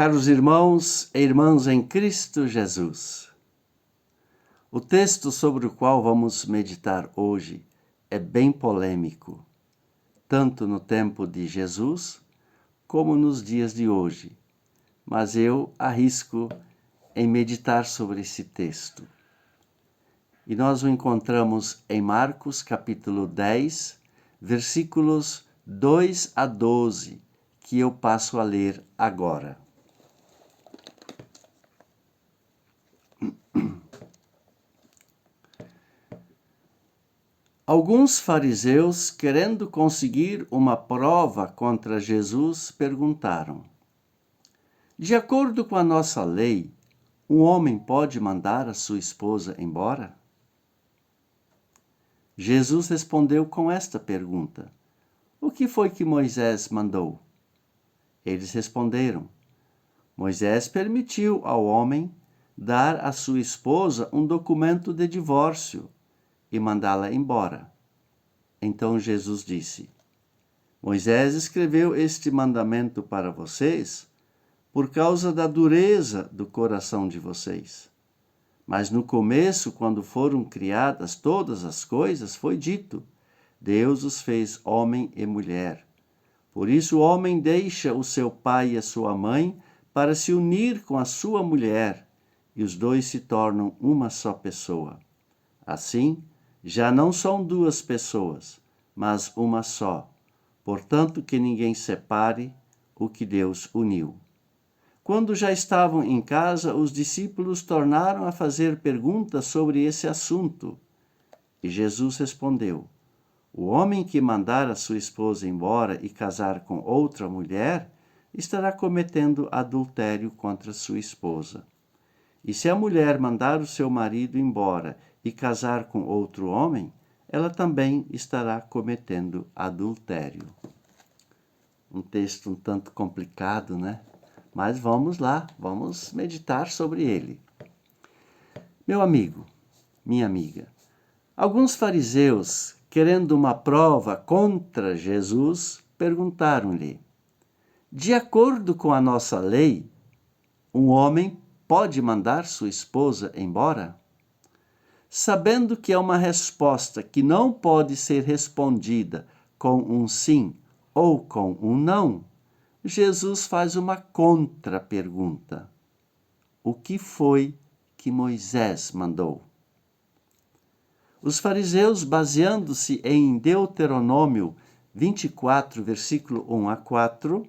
Caros irmãos e irmãs em Cristo Jesus, o texto sobre o qual vamos meditar hoje é bem polêmico, tanto no tempo de Jesus como nos dias de hoje, mas eu arrisco em meditar sobre esse texto. E nós o encontramos em Marcos capítulo 10, versículos 2 a 12, que eu passo a ler agora. Alguns fariseus, querendo conseguir uma prova contra Jesus, perguntaram: de acordo com a nossa lei, um homem pode mandar a sua esposa embora? Jesus respondeu com esta pergunta: o que foi que Moisés mandou? Eles responderam: Moisés permitiu ao homem dar à sua esposa um documento de divórcio e mandá-la embora. Então Jesus disse: Moisés escreveu este mandamento para vocês por causa da dureza do coração de vocês. Mas no começo, quando foram criadas todas as coisas, foi dito: Deus os fez homem e mulher. Por isso o homem deixa o seu pai e a sua mãe para se unir com a sua mulher, e os dois se tornam uma só pessoa. Assim, já não são duas pessoas, mas uma só. Portanto, que ninguém separe o que Deus uniu. Quando já estavam em casa, os discípulos tornaram a fazer perguntas sobre esse assunto. E Jesus respondeu: o homem que mandar a sua esposa embora e casar com outra mulher, estará cometendo adultério contra sua esposa. E se a mulher mandar o seu marido embora e casar com outro homem, ela também estará cometendo adultério. Um texto um tanto complicado, né? Mas vamos lá, vamos meditar sobre ele. Meu amigo, minha amiga, alguns fariseus, querendo uma prova contra Jesus, perguntaram-lhe: de acordo com a nossa lei, um homem pode mandar sua esposa embora? Sabendo que é uma resposta que não pode ser respondida com um sim ou com um não, Jesus faz uma contra-pergunta: o que foi que Moisés mandou? Os fariseus, baseando-se em Deuteronômio 24, versículo 1 a 4,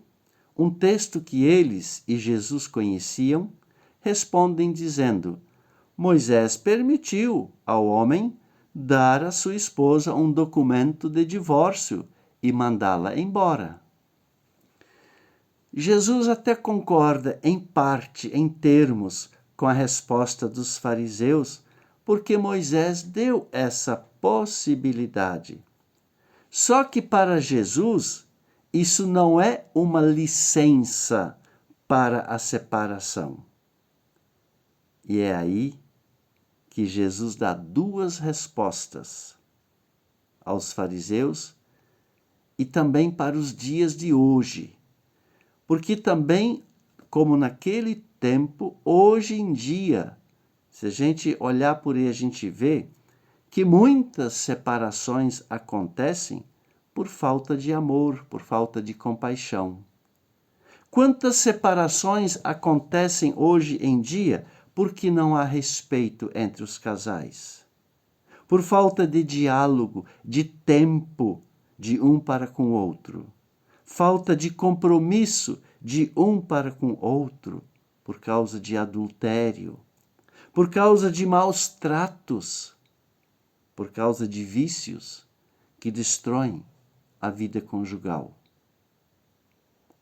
um texto que eles e Jesus conheciam, respondem dizendo: Moisés permitiu ao homem dar à sua esposa um documento de divórcio e mandá-la embora. Jesus até concorda em parte, em termos, com a resposta dos fariseus, porque Moisés deu essa possibilidade. Só que para Jesus, isso não é uma licença para a separação. E é aí que Jesus dá duas respostas aos fariseus e também para os dias de hoje. Porque também, como naquele tempo, hoje em dia, se a gente olhar por aí, a gente vê que muitas separações acontecem por falta de amor, por falta de compaixão. Quantas separações acontecem hoje em dia porque não há respeito entre os casais? Por falta de diálogo, de tempo de um para com o outro. Falta de compromisso de um para com o outro, por causa de adultério, por causa de maus tratos, por causa de vícios que destroem a vida conjugal.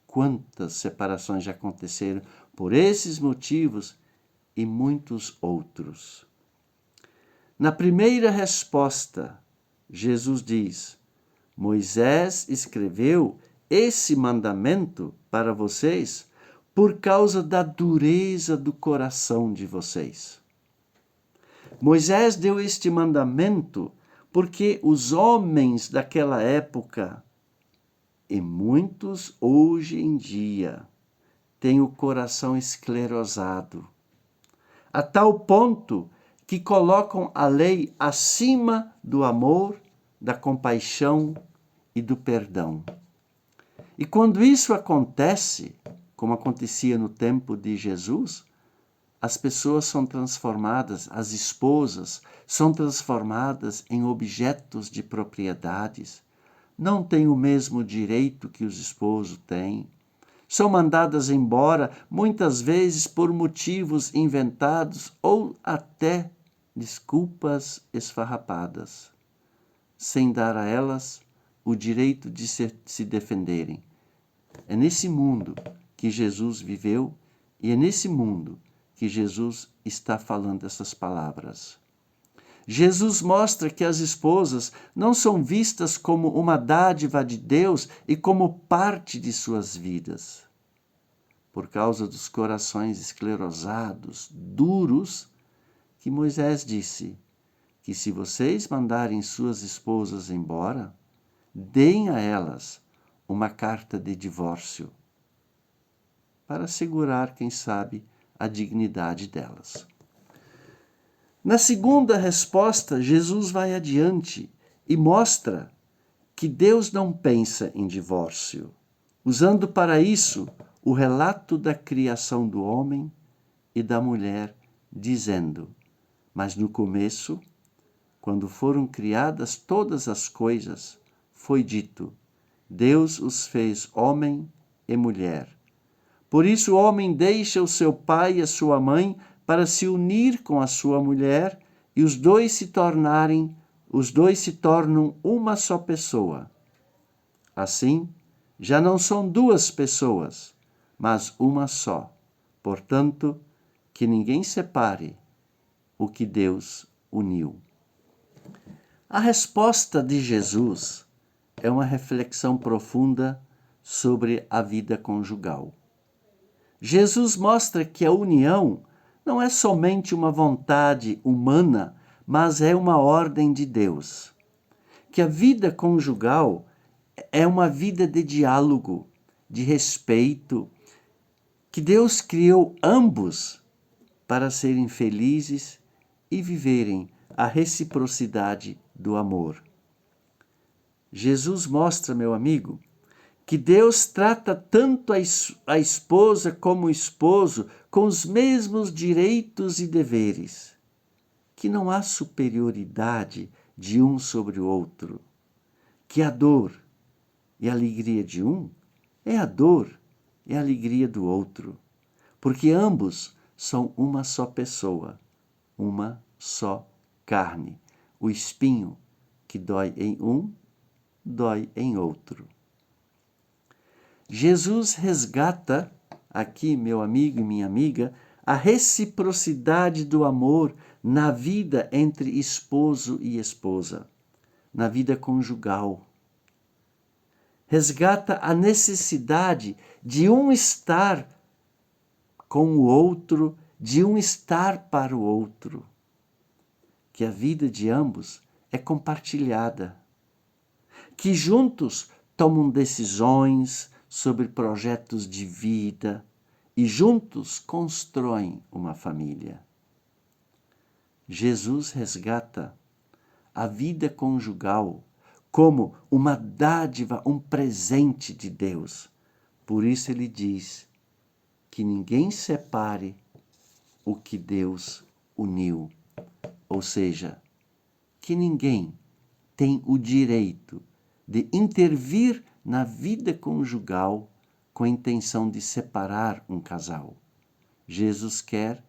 Quantas separações já aconteceram por esses motivos e muitos outros. Na primeira resposta, Jesus diz: Moisés escreveu esse mandamento para vocês por causa da dureza do coração de vocês. Moisés deu este mandamento porque os homens daquela época, e muitos hoje em dia, têm o coração esclerosado, a tal ponto que colocam a lei acima do amor, da compaixão e do perdão. E quando isso acontece, como acontecia no tempo de Jesus, as pessoas são transformadas, as esposas são transformadas em objetos de propriedades, não têm o mesmo direito que os esposos têm, são mandadas embora, muitas vezes por motivos inventados ou até desculpas esfarrapadas, sem dar a elas o direito de se defenderem. É nesse mundo que Jesus viveu e é nesse mundo que Jesus está falando essas palavras. Jesus mostra que as esposas não são vistas como uma dádiva de Deus e como parte de suas vidas. Por causa dos corações esclerosados, duros, que Moisés disse que se vocês mandarem suas esposas embora, deem a elas uma carta de divórcio, para assegurar, quem sabe, a dignidade delas. Na segunda resposta, Jesus vai adiante e mostra que Deus não pensa em divórcio, usando para isso o relato da criação do homem e da mulher, dizendo: mas no começo, quando foram criadas todas as coisas, foi dito: Deus os fez homem e mulher. Por isso o homem deixa o seu pai e a sua mãe para se unir com a sua mulher, e os dois se tornam uma só pessoa. Assim, já não são duas pessoas, mas uma só. Portanto, que ninguém separe o que Deus uniu. A resposta de Jesus é uma reflexão profunda sobre a vida conjugal. Jesus mostra que a união não é somente uma vontade humana, mas é uma ordem de Deus. Que a vida conjugal é uma vida de diálogo, de respeito, que Deus criou ambos para serem felizes e viverem a reciprocidade do amor. Jesus mostra, meu amigo, que Deus trata tanto a esposa como o esposo com os mesmos direitos e deveres, que não há superioridade de um sobre o outro, que a dor e a alegria de um é a dor e a alegria do outro, porque ambos são uma só pessoa, uma só carne. O espinho que dói em um, dói em outro. Jesus resgata aqui, meu amigo e minha amiga, a reciprocidade do amor na vida entre esposo e esposa, na vida conjugal. Resgata a necessidade de um estar com o outro, de um estar para o outro. Que a vida de ambos é compartilhada. Que juntos tomam decisões sobre projetos de vida e juntos constroem uma família. Jesus resgata a vida conjugal como uma dádiva, um presente de Deus. Por isso ele diz que ninguém separe o que Deus uniu. Ou seja, que ninguém tem o direito de intervir na vida conjugal com a intenção de separar um casal. Jesus quer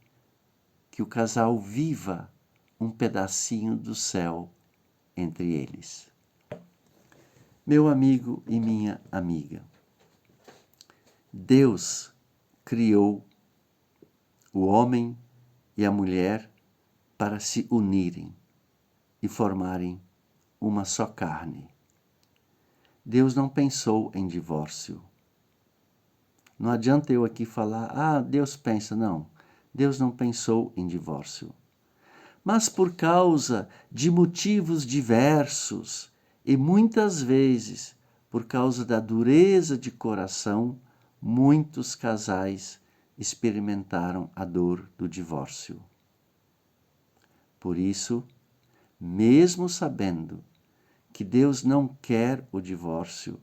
que o casal viva um pedacinho do céu entre eles. Meu amigo e minha amiga, Deus criou o homem e a mulher para se unirem e formarem uma só carne. Deus não pensou em divórcio. Não adianta eu aqui falar, Deus pensa. Não, Deus não pensou em divórcio. Mas por causa de motivos diversos e muitas vezes por causa da dureza de coração, muitos casais experimentaram a dor do divórcio. Por isso, mesmo sabendo que Deus não quer o divórcio,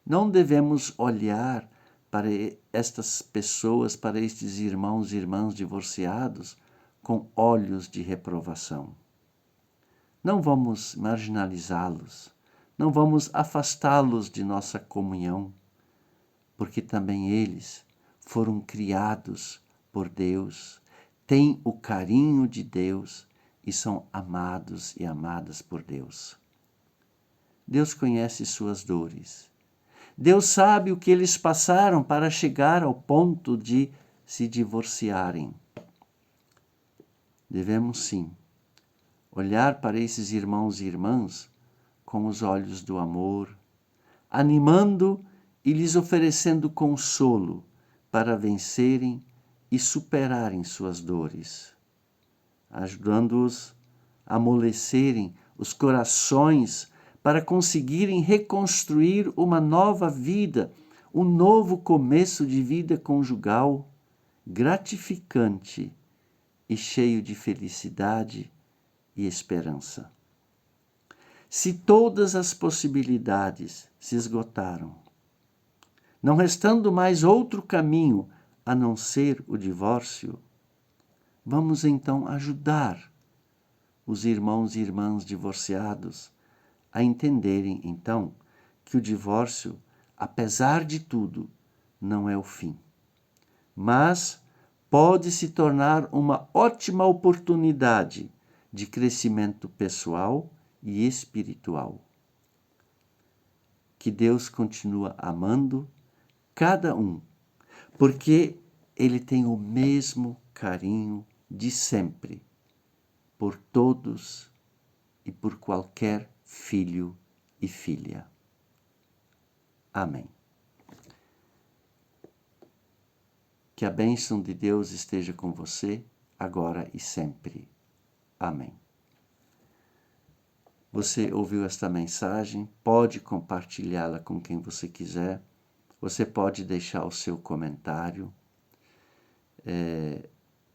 não devemos olhar para estas pessoas, para estes irmãos e irmãs divorciados, com olhos de reprovação. Não vamos marginalizá-los, não vamos afastá-los de nossa comunhão, porque também eles foram criados por Deus, têm o carinho de Deus e são amados e amadas por Deus. Deus conhece suas dores. Deus sabe o que eles passaram para chegar ao ponto de se divorciarem. Devemos sim olhar para esses irmãos e irmãs com os olhos do amor, animando e lhes oferecendo consolo para vencerem e superarem suas dores, ajudando-os a amolecerem os corações para conseguirem reconstruir uma nova vida, um novo começo de vida conjugal, gratificante e cheio de felicidade e esperança. Se todas as possibilidades se esgotaram, não restando mais outro caminho a não ser o divórcio, vamos então ajudar os irmãos e irmãs divorciados a entenderem então que o divórcio, apesar de tudo, não é o fim, mas pode se tornar uma ótima oportunidade de crescimento pessoal e espiritual. Que Deus continua amando cada um, porque Ele tem o mesmo carinho de sempre por todos e por qualquer filho e filha. Amém. Que a bênção de Deus esteja com você, agora e sempre. Amém. Você ouviu esta mensagem, pode compartilhá-la com quem você quiser. Você pode deixar o seu comentário.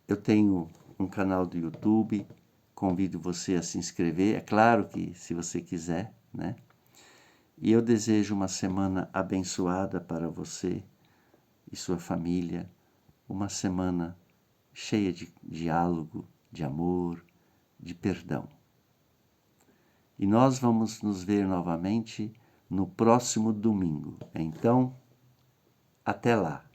Eu tenho um canal do YouTube, convido você a se inscrever. É claro que se você quiser, né? E eu desejo uma semana abençoada para você e sua família. Uma semana cheia de diálogo, de amor, de perdão. E nós vamos nos ver novamente no próximo domingo. Então, até lá!